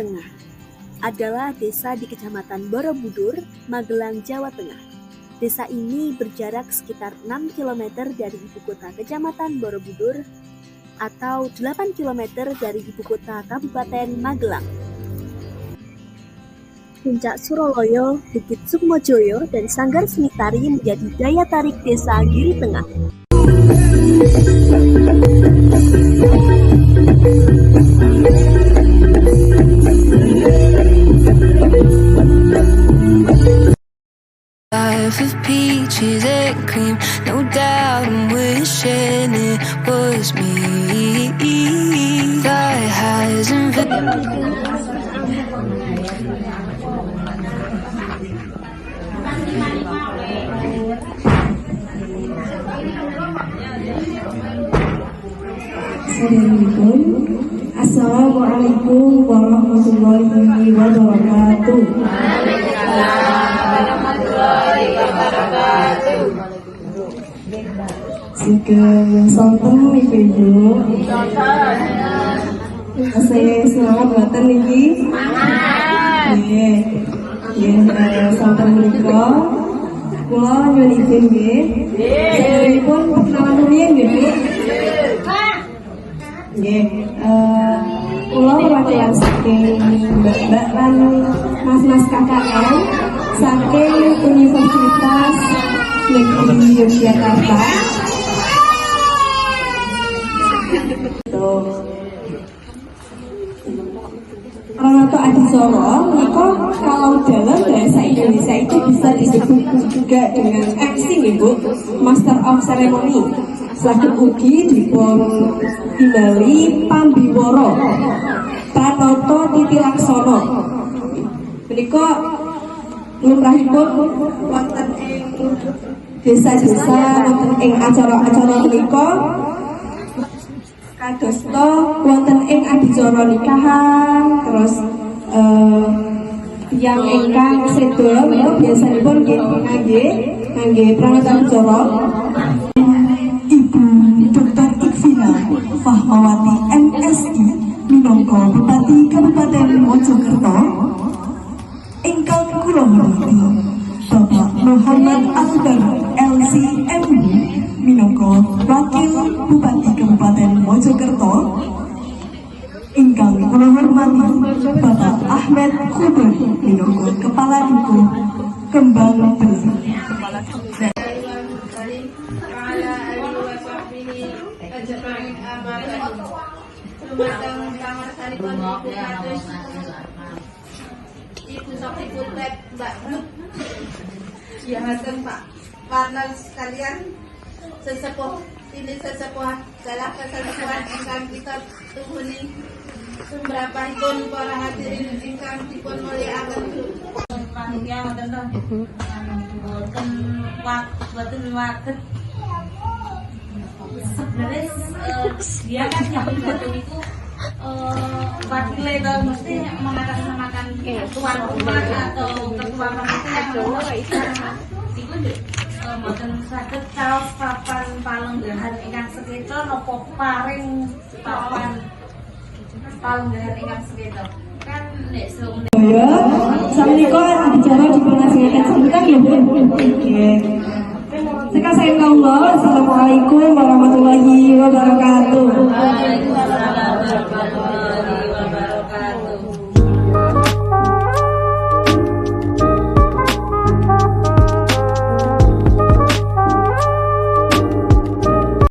Tengah adalah desa di Kecamatan Borobudur, Magelang, Jawa Tengah. Desa ini berjarak sekitar 6 km dari ibu kota Kecamatan Borobudur atau 8 km dari ibu kota Kabupaten Magelang. Puncak Suroloyo, Bukit Sukmojoyo, dan Sanggar Seni Tari menjadi daya tarik desa Giri Tengah. Life of peaches and cream, no doubt I'm wishing it was me. Thigh highs and Assalamualaikum warahmatullahi wabarakatuh. Sugeng sonten ibu-ibu. Saya semangat buatan niki. Nggih, sonten menika kula nyuwun izin nggih. Saderengipun perkenalan rumiyin nggih, Bu. Nggih, kula perwakilan saking Mbak-mbak lan Mas-mas KKN saking Universitas Negeri Yogyakarta. Ranoto Adisoro, Niko kalau dalam bahasa Indonesia itu bisa disebut juga dengan MC Ibu, Master of Ceremony. Saged ugi dipun timbali Pambiworo, Pranoto Titilaksono. Menika lumrahipun wonten ing desa-desa, wonten ing acara-acara menika kadosta wonten ing adicara nikahan, terus yang ingkang sedaya menika biasanipun ngangge pranoto adicara. Ibu Dr. Ikvina Fahmawati MSI minangka Bupati Kabupaten Mojokerto, ingkang kula hormati Bapak Muhammad Akbar LCM minangka Wakil Bupati Kabupaten Mojokerto, ingkang kula hormati Bapak Ahmed Kudur minangka Kepala Duku Kembang Benih. Ibu Sofi Kulpet, Mbak Bluk, Siahaten Pak Warna sekalian, sesepuh ini sesepuh adalah kesepuhan ingkang kita tuhuni sumberapipun para hadirin ingkang dipun mulyakaken. Panitia wonten boten waket. Sebenarnya dia kan yang betul itu wakilnya itu mesti mengatasnamakan tuan rumah atau ketua panitia itu mboten saged caos papan palenggahan ingkang sekeca napa paring papan palenggahan ingkang sekeca kan nek Ya, samenika adicara dipunasihaken sebentar ya, Bu. Nggih. Sekasih Allah, assalamualaikum warahmatullahi wabarakatuh.